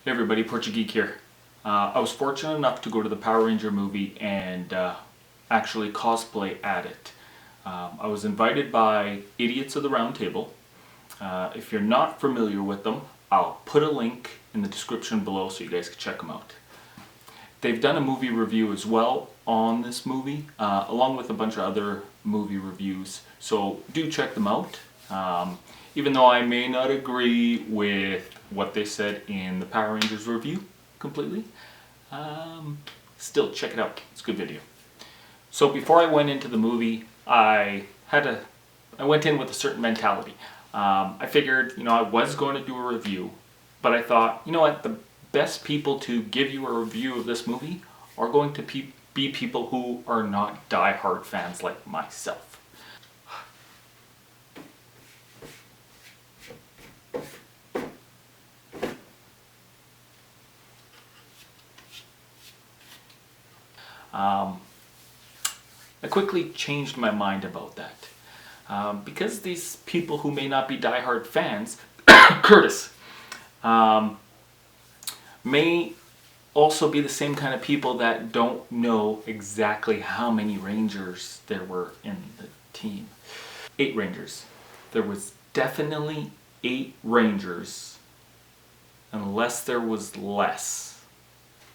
Hey everybody, Portugeek here. I was fortunate enough to go to the Power Ranger movie and actually cosplay at it. I was invited by Idiots of the Round Table. If you're not familiar with them, I'll put a link in the description below so you guys can check them out. They've done a movie review as well on this movie, along with a bunch of other movie reviews, so do check them out. Even though I may not agree with what they said in the Power Rangers review completely, still check it out. It's a good video. So before I went into the movie, I went in with a certain mentality. I figured, I was going to do a review, but I thought, you know what, the best people to give you a review of this movie are going to be people who are not die-hard fans like myself. I quickly changed my mind about that. Because these people who may not be die-hard fans, Curtis, may also be the same kind of people that don't know exactly how many Rangers there were in the team. 8 Rangers. There was definitely 8 Rangers, unless there was less.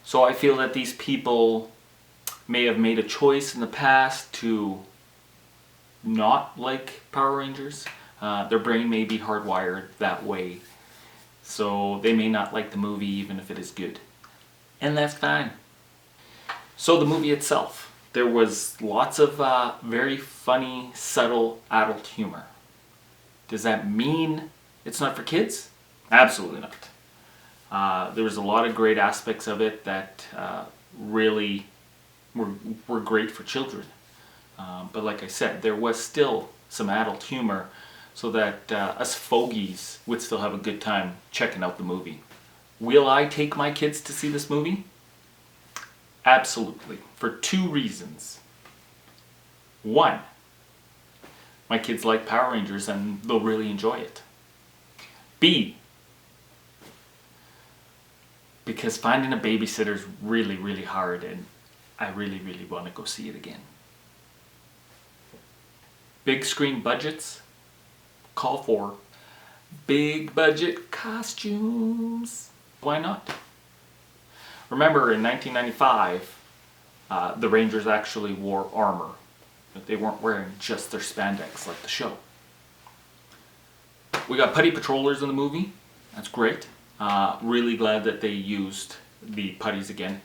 So I feel that these people may have made a choice in the past to not like Power Rangers. Their brain may be hardwired that way, so they may not like the movie even if it is good. And that's fine. So the movie itself, there was lots of very funny, subtle adult humor. Does that mean it's not for kids? Absolutely not. There was a lot of great aspects of it that really were great for children. But like I said, there was still some adult humor so that us fogies would still have a good time checking out the movie. Will I take my kids to see this movie? Absolutely, for 2 reasons. 1, my kids like Power Rangers and they'll really enjoy it. B, because finding a babysitter is really, really hard and I really, really want to go see it again. Big screen budgets call for big budget costumes. Why not? Remember, in 1995, the Rangers actually wore armor. They weren't wearing just their spandex like the show. We got putty patrollers in the movie. That's great. Really glad that they used the putties again.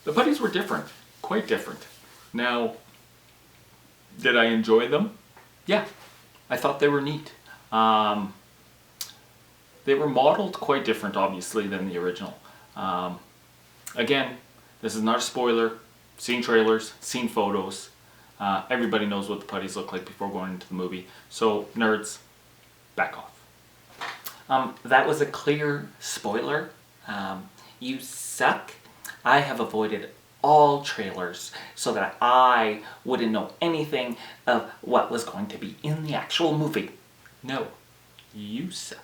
The putties were different, quite different. Now, did I enjoy them? Yeah, I thought they were neat. They were modeled quite different, obviously, than the original. Again, this is not a spoiler. Seen trailers, seen photos. Everybody knows what the putties look like before going into the movie. So, nerds, back off. That was a clear spoiler. You suck. I have avoided all trailers so that I wouldn't know anything of what was going to be in the actual movie. No, you suck.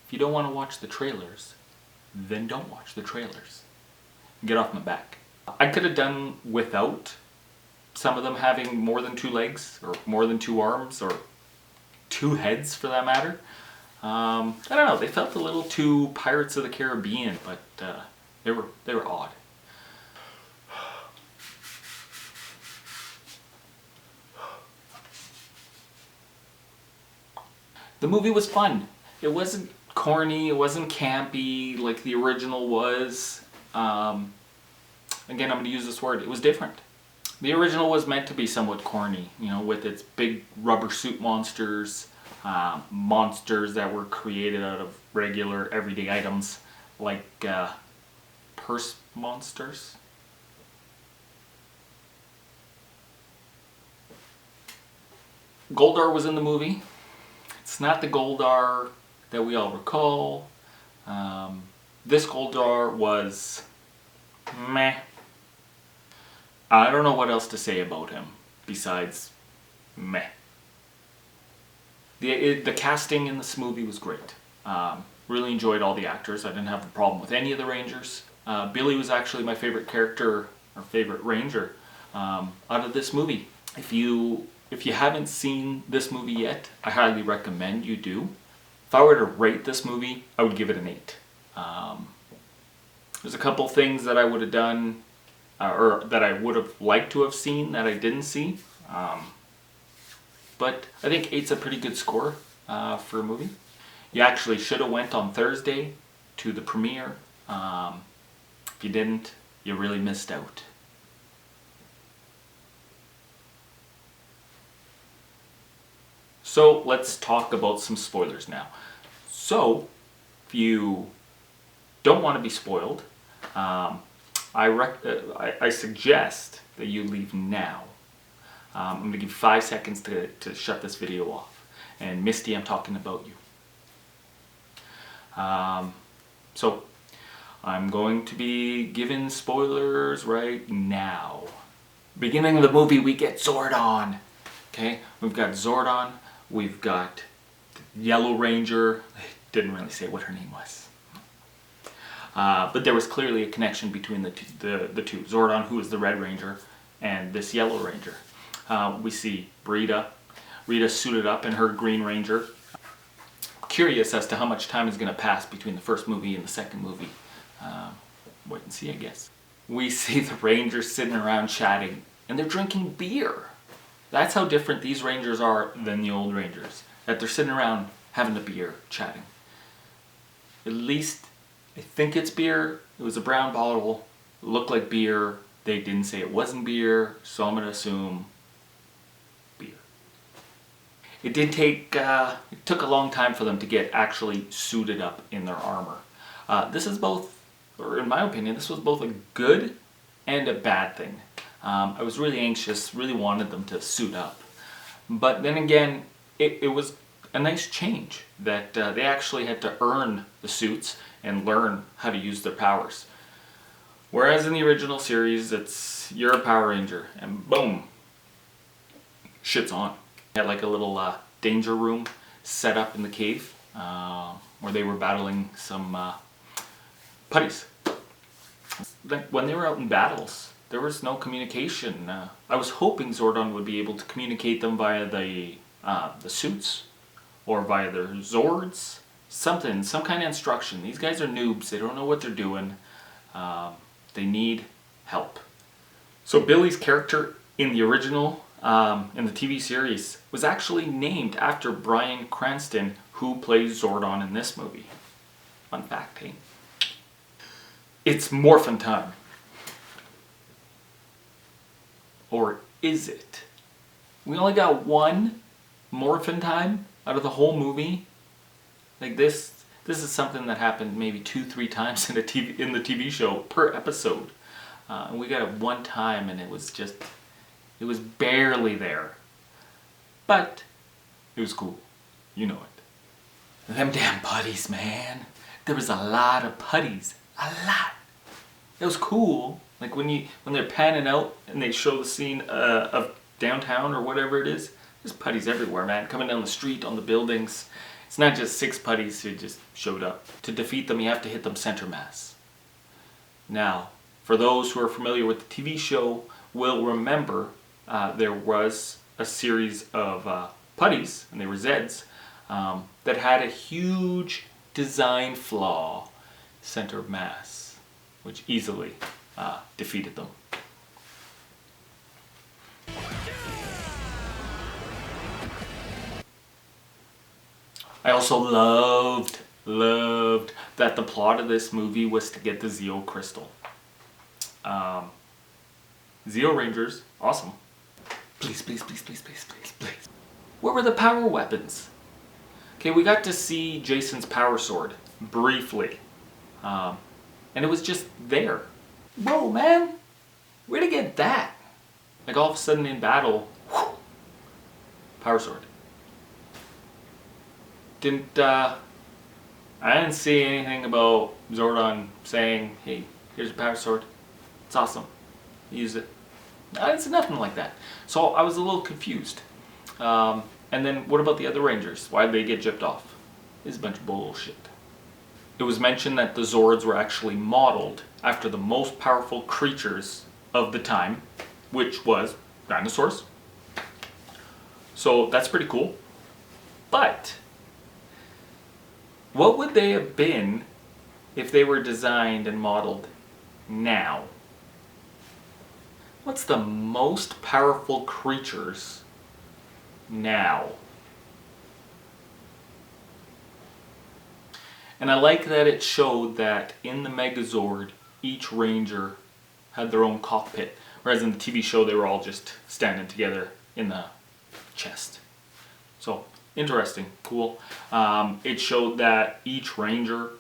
If you don't want to watch the trailers, then don't watch the trailers. Get off my back. I could have done without some of them having more than 2 legs, or more than 2 arms, or 2 heads for that matter. I don't know, they felt a little too Pirates of the Caribbean, but they were odd. The movie was fun. It wasn't corny, it wasn't campy like the original was. Again, I'm going to use this word, it was different. The original was meant to be somewhat corny, with its big rubber suit monsters, monsters that were created out of regular everyday items, like purse monsters. Goldar was in the movie. It's not the Goldar that we all recall. This Goldar was meh. I don't know what else to say about him besides meh. The casting in this movie was great. Really enjoyed all the actors. I didn't have a problem with any of the Rangers. Billy was actually my favorite character, or favorite Ranger, out of this movie. If you haven't seen this movie yet, I highly recommend you do. If I were to rate this movie, I would give it an 8. There's a couple things that I would have done, or that I would have liked to have seen that I didn't see. But I think 8's a pretty good score for a movie. You actually should have went on Thursday to the premiere. If you didn't, you really missed out. So let's talk about some spoilers now. So if you don't want to be spoiled, I suggest that you leave now. I'm going to give you 5 seconds to shut this video off. And Misty, I'm talking about you. So I'm going to be giving spoilers right now. Beginning of the movie, we get Zordon. Okay, we've got Zordon. We've got the Yellow Ranger. Didn't really say what her name was. But there was clearly a connection between the two. Zordon, who is the Red Ranger, and this Yellow Ranger. We see Rita suited up in her Green Ranger. Curious as to how much time is going to pass between the first movie and the second movie. Wait and see, I guess. We see the Rangers sitting around chatting, and they're drinking beer. That's how different these Rangers are than the old Rangers. That they're sitting around having a beer, chatting. At least, I think it's beer. It was a brown bottle. It looked like beer. They didn't say it wasn't beer, so I'm going to assume beer. It did take, it took a long time for them to get actually suited up in their armor. This is both, or in my opinion, this was both a good and a bad thing. I was really anxious, really wanted them to suit up. But then again, it was a nice change that they actually had to earn the suits and learn how to use their powers. Whereas in the original series, it's you're a Power Ranger and boom, shit's on. They had like a little danger room set up in the cave where they were battling some putties. Like when they were out in battles, there was no communication. I was hoping Zordon would be able to communicate them via the suits or via their Zords. Something, some kind of instruction. These guys are noobs. They don't know what they're doing. They need help. So Billy's character in the original, in the TV series, was actually named after Bryan Cranston, who plays Zordon in this movie. Fun fact, hey? It's morphin' time. Or is it? We only got one morphin' time out of the whole movie. Like this is something that happened maybe 2-3 times in the TV show per episode. And we got it one time and it was barely there. But it was cool. You know it. Them damn putties, man. There was a lot of putties. A lot. It was cool. Like when they're panning out and they show the scene of downtown or whatever it is, there's putties everywhere, man. Coming down the street, on the buildings. It's not just 6 putties who just showed up. To defeat them, you have to hit them center mass. Now, for those who are familiar with the TV show, will remember there was a series of putties, and they were Zeds, that had a huge design flaw, center of mass, which easily defeated them. I also loved that the plot of this movie was to get the Zeo Crystal. Zeo Rangers, awesome. Please, please, please, please, please, please, please. Where were the power weapons? Okay, we got to see Jason's power sword, briefly. And it was just there. Whoa, man! Where'd he get that? Like all of a sudden in battle, whew, power sword. I didn't see anything about Zordon saying, hey, here's a power sword. It's awesome. Use it. I didn't see nothing like that. So I was a little confused. And then what about the other Rangers? Why did they get gypped off? It's a bunch of bullshit. It was mentioned that the Zords were actually modeled after the most powerful creatures of the time, which was dinosaurs. So that's pretty cool. But what would they have been if they were designed and modeled now? What's the most powerful creatures now? And I like that it showed that in the Megazord, each Ranger had their own cockpit, whereas in the TV show they were all just standing together in the chest. So, interesting, cool. It showed that each Ranger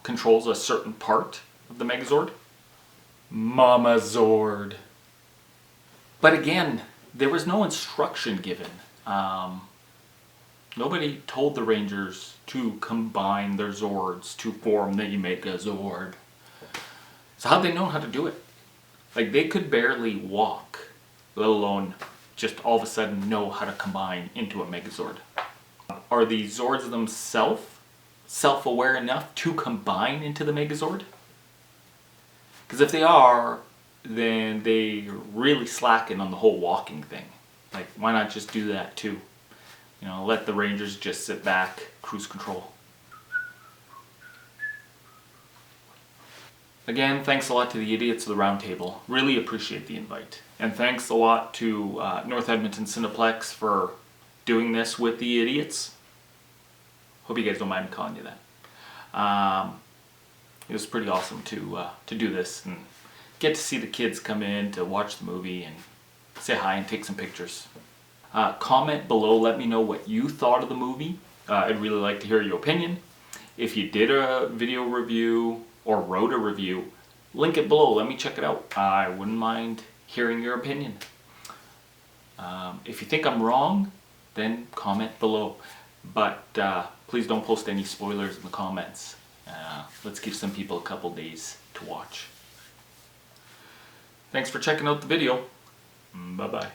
controls a certain part of the Megazord. Mama Zord. But again, there was no instruction given. Nobody told the Rangers to combine their Zords to form the Megazord. So how'd they know how to do it? Like, they could barely walk, let alone just all of a sudden know how to combine into a Megazord. Are the Zords themselves self-aware enough to combine into the Megazord? Because if they are, then they're really slacking on the whole walking thing. Like, why not just do that too? You know, let the Rangers just sit back, cruise control. Again, thanks a lot to the idiots of the round table. Really appreciate the invite. And thanks a lot to North Edmonton Cineplex for doing this with the idiots. Hope you guys don't mind me calling you that. It was pretty awesome to do this and get to see the kids come in to watch the movie and say hi and take some pictures. Comment below, let me know what you thought of the movie. I'd really like to hear your opinion. If you did a video review or wrote a review, link it below, let me check it out. I wouldn't mind hearing your opinion. If you think I'm wrong, then comment below. But please don't post any spoilers in the comments. Let's give some people a couple days to watch. Thanks for checking out the video. Bye-bye.